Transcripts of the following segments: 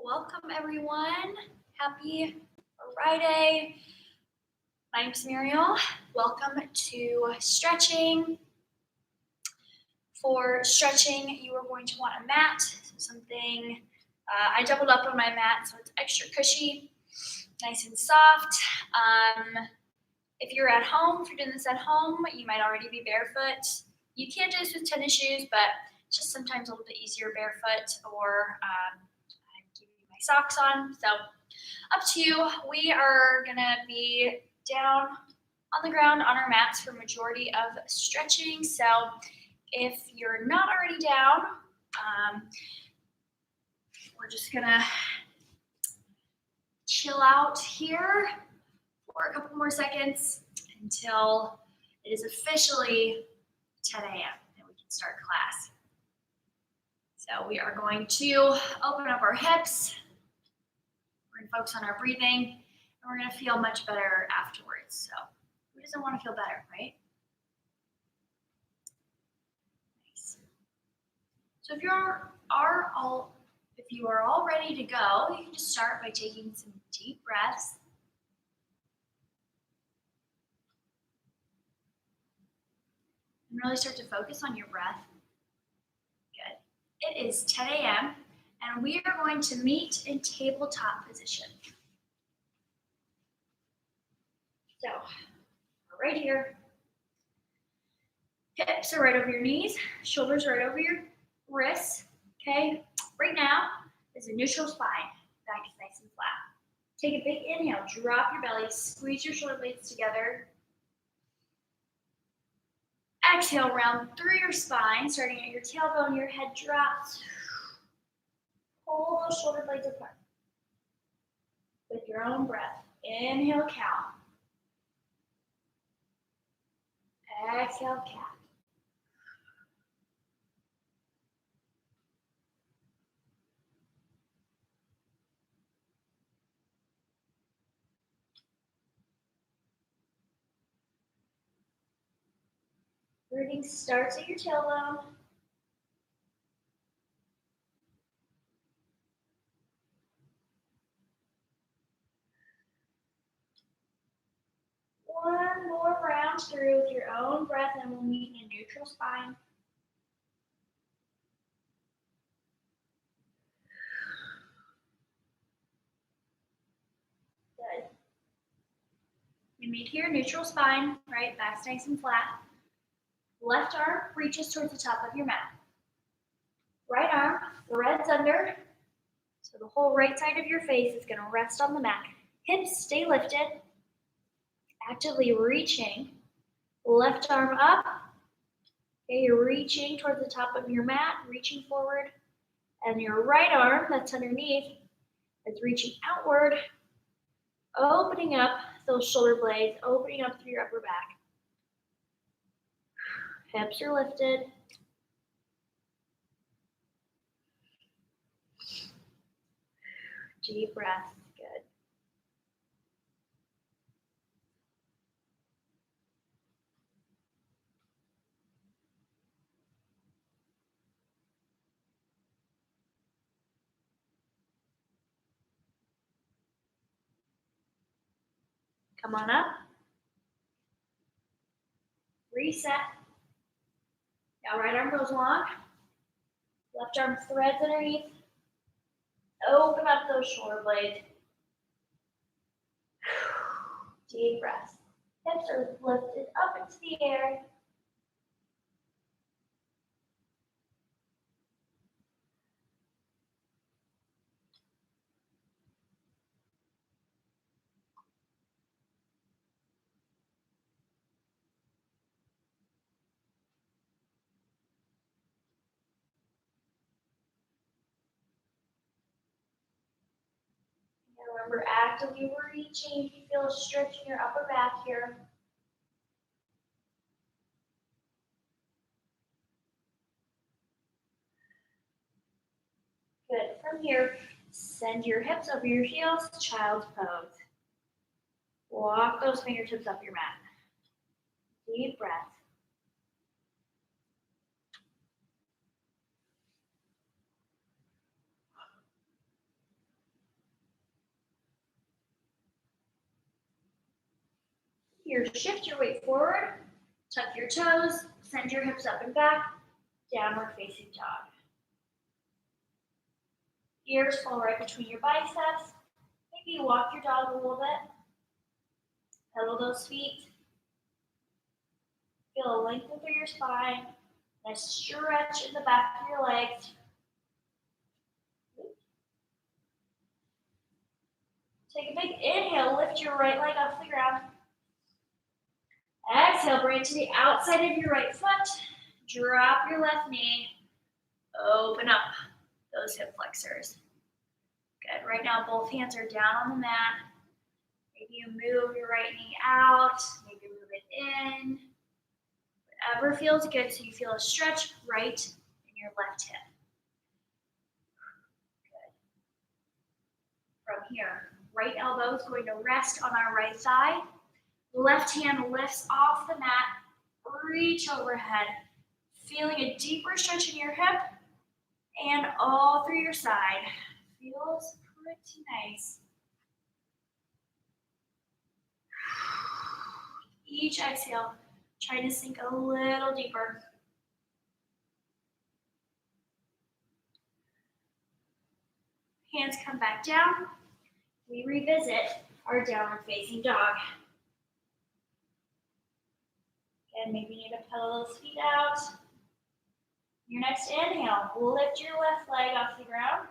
welcome everyone. Happy Friday. My name's Muriel. Welcome to stretching. For stretching, you are going to want a mat, something, I doubled up on my mat so it's extra cushy, nice and soft. If you're at home, if you're doing this at home, you might already be barefoot. You can do this with tennis shoes, but it's just sometimes a little bit easier barefoot, or I'm keeping my socks on. So up to you. We are gonna be down on the ground on our mats for majority of stretching. So if you're not already down, we're just gonna chill out here for a couple more seconds until it is officially 10 a.m. and we can start class. So we are going to open up our hips. We're gonna focus on our breathing, and we're gonna feel much better afterwards. So who doesn't want to feel better, right? Nice. So if you are all ready to go, you can just start by taking some deep breaths. And really start to focus on your breath. Good. It is 10 a.m. and we are going to meet in tabletop position. So, right here. Hips are right over your knees, shoulders are right over your wrists. Okay, right now is a neutral spine. Back is nice and flat. Take a big inhale, drop your belly, squeeze your shoulder blades together. Exhale, round through your spine, starting at your tailbone, your head drops. Pull those shoulder blades apart with your own breath. Inhale, cow. Exhale, cat. Breathing starts at your tailbone. One more round through with your own breath, and we'll meet in neutral spine. Good. We meet here, neutral spine, right? Back's nice and flat. Left arm reaches towards the top of your mat. Right arm threads under, so the whole right side of your face is going to rest on the mat. Hips stay lifted. Actively reaching. Left arm up. Okay, you're reaching towards the top of your mat, reaching forward. And your right arm that's underneath is reaching outward, opening up those shoulder blades, opening up through your upper back. Hips are lifted. Deep breath. Good. Come on up. Reset. Now right arm goes long. Left arm threads underneath. Open up those shoulder blades. Deep breath. Hips are lifted up into the air. Remember, actively reaching. If you feel a stretch in your upper back here. Good. From here, send your hips over your heels, child's pose. Walk those fingertips up your mat. Deep breath. Here, shift your weight forward, tuck your toes, send your hips up and back, downward facing dog. Ears fall right between your biceps. Maybe walk your dog a little bit. Pedal those feet. Feel a lengthen through your spine. Nice stretch in the back of your legs. Take a big inhale, lift your right leg off the ground. Exhale, bring it to the outside of your right foot. Drop your left knee. Open up those hip flexors. Good. Right now, both hands are down on the mat. Maybe you move your right knee out. Maybe move it in. Whatever feels good so you feel a stretch right in your left hip. Good. From here, right elbow is going to rest on our right thigh. Left hand lifts off the mat. Reach overhead. Feeling a deeper stretch in your hip and all through your side. Feels pretty nice. Each exhale, try to sink a little deeper. Hands come back down. We revisit our downward facing dog. Again, maybe you need to pedal those feet out. Your next inhale, lift your left leg off the ground.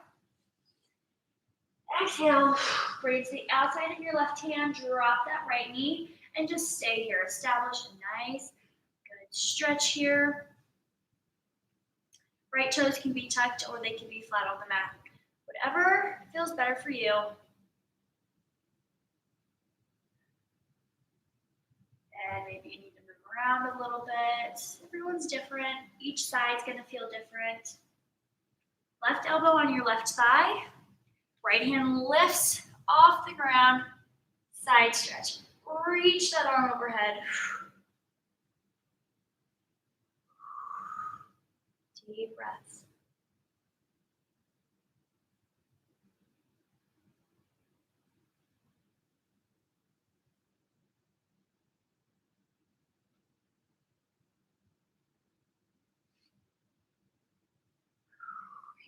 Exhale, bring it to the outside of your left hand, drop that right knee, and just stay here. Establish a nice, good stretch here. Right toes can be tucked or they can be flat on the mat. Whatever feels better for you. And maybe you need to move around a little bit. Everyone's different. Each side's going to feel different. Left elbow on your left thigh. Right hand lifts off the ground. Side stretch. Reach that arm overhead. Deep breaths.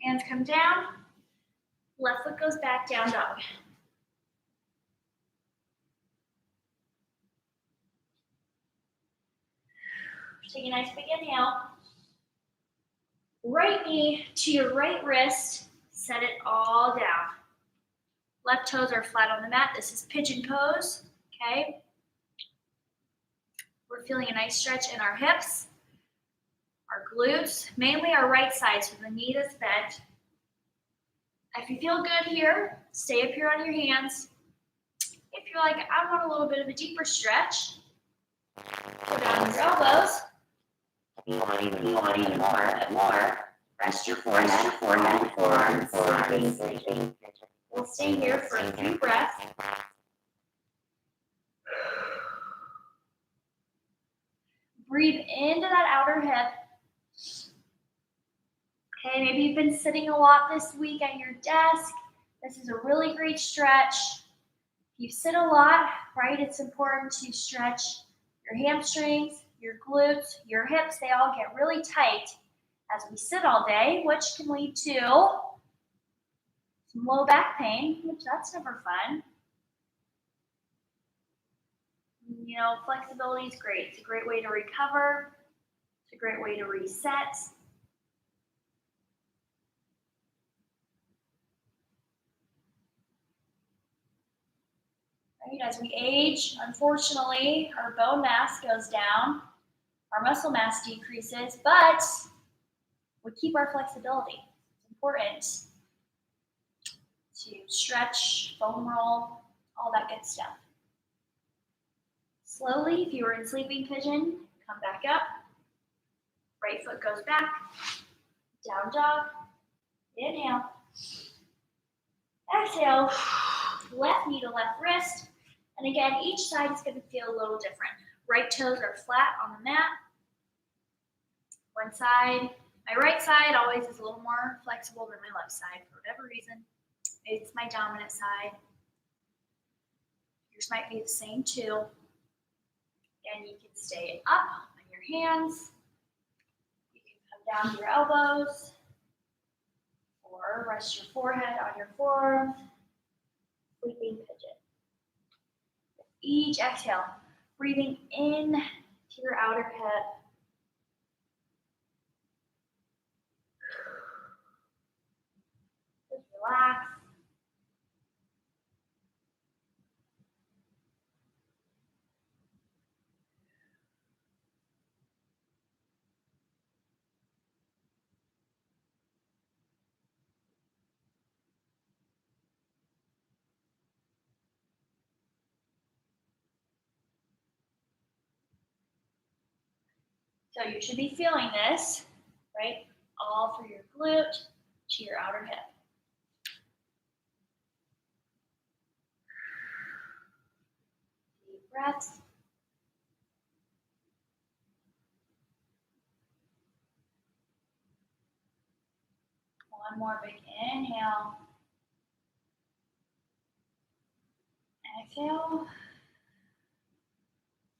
Hands come down. Left foot goes back, down dog. Take a nice big inhale. Right knee to your right wrist. Set it all down. Left toes are flat on the mat. This is pigeon pose, okay? We're feeling a nice stretch in our hips, our glutes, mainly our right side, so the knee is bent. If you feel good here, stay up here on your hands. If you're like, I want a little bit of a deeper stretch, go down your elbows. If you want even more, rest your forehead, forearms. We'll stay here for a few breaths. Breathe into that outer hip. Okay, maybe you've been sitting a lot this week at your desk. This is a really great stretch. If you sit a lot, right, it's important to stretch your hamstrings, your glutes, your hips. They all get really tight as we sit all day, which can lead to some low back pain, which that's never fun. You know, flexibility is great. It's a great way to recover. It's a great way to reset. Right, as we age, unfortunately, our bone mass goes down, our muscle mass decreases, but we keep our flexibility. It's important to stretch, foam roll, all that good stuff. Slowly, if you were in sleeping pigeon, come back up. Right foot goes back. Down dog. Inhale. Exhale. Left knee to left wrist. And again, each side is going to feel a little different. Right toes are flat on the mat. One side. My right side always is a little more flexible than my left side for whatever reason. It's my dominant side. Yours might be the same too. Again, you can stay up on your hands. You can come down to your elbows or rest your forehead on your forearms. Sleeping pigeon. Each exhale, breathing in to your outer hip. Just relax. So you should be feeling this, right? All through your glute to your outer hip. Deep breaths. One more big inhale. Exhale.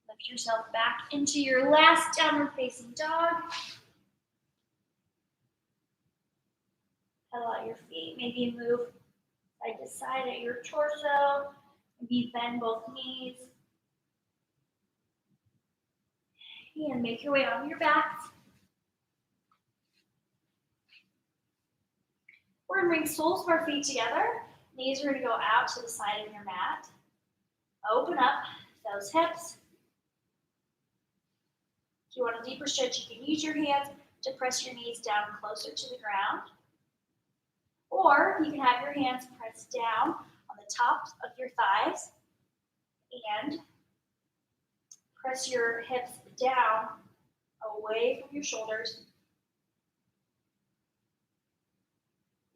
Lift yourself back into your last downward facing dog. Pedal out your feet. Maybe move side to side at your torso. Maybe bend both knees. And make your way onto your back. We're going to bring soles of our feet together. Knees are going to go out to the side of your mat. Open up those hips. If you want a deeper stretch, you can use your hands to press your knees down closer to the ground. Or you can have your hands pressed down on the tops of your thighs and press your hips down away from your shoulders.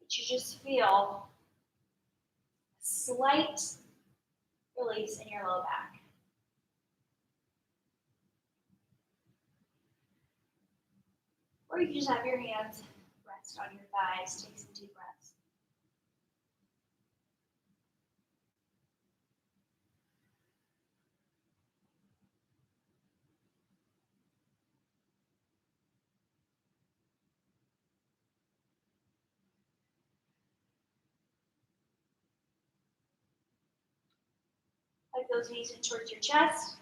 But you just feel a slight release in your low back. Or you can just have your hands rest on your thighs. Take some deep breaths. Hug those knees in towards your chest.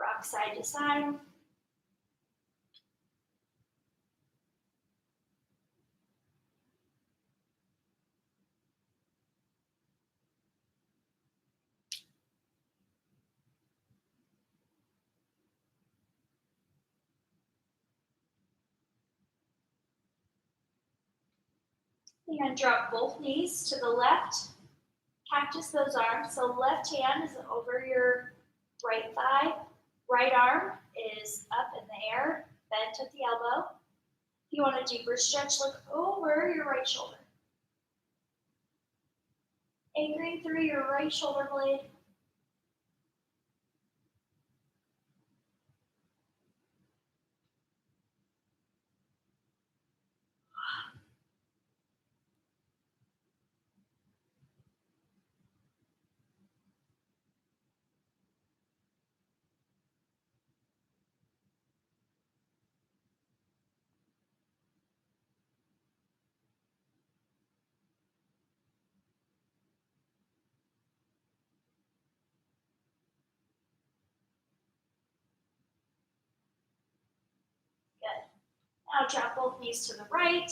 Rock side to side. You're going to drop both knees to the left. Cactus those arms. So left hand is over your right thigh. Right arm is up in the air, bent at the elbow. If you want a deeper stretch, look over your right shoulder. Anchoring through your right shoulder blade. Good. Now drop both knees to the right.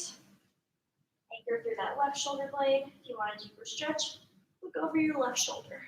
Anchor through that left shoulder blade. If you want a deeper stretch, look over your left shoulder.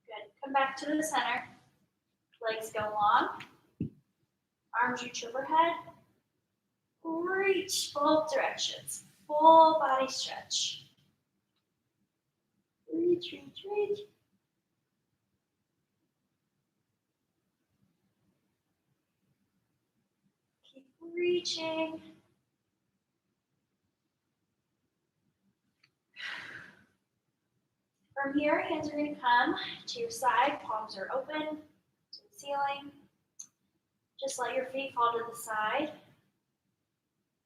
Good. Come back to the center. Legs go long. Arms reach overhead. Reach both directions. full body stretch. Reach, reach, reach. Keep reaching. From here, hands are going to come to your side, palms are open to the ceiling. Just let your feet fall to the side.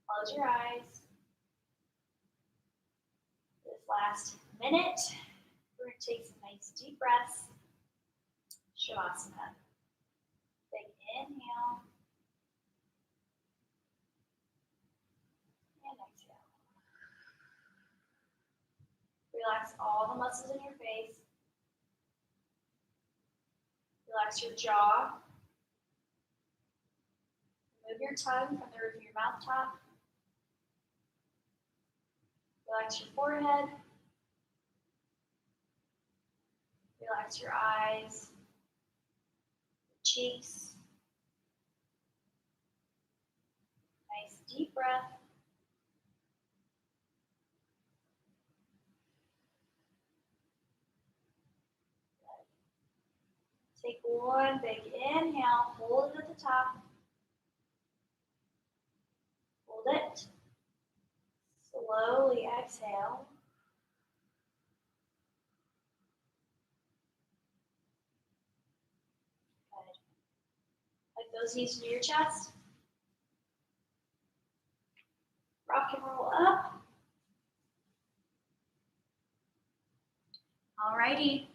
Close your eyes. This last minute, we're going to take some nice deep breaths. Shavasana. Big inhale. And exhale. Relax all the muscles in your face. Relax your jaw. Move your tongue from the roof of your mouth top. Relax your forehead. Relax your eyes, your cheeks. Nice deep breath. Take one big inhale, hold it at the top. Hold it. Slowly exhale. Good. Like those knees to your chest. Rock and roll up. Alrighty.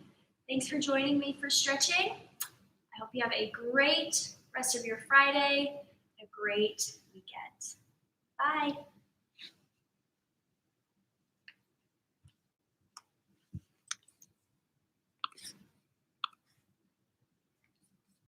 Thanks for joining me for stretching. I hope you have a great rest of your Friday, a great weekend. Bye.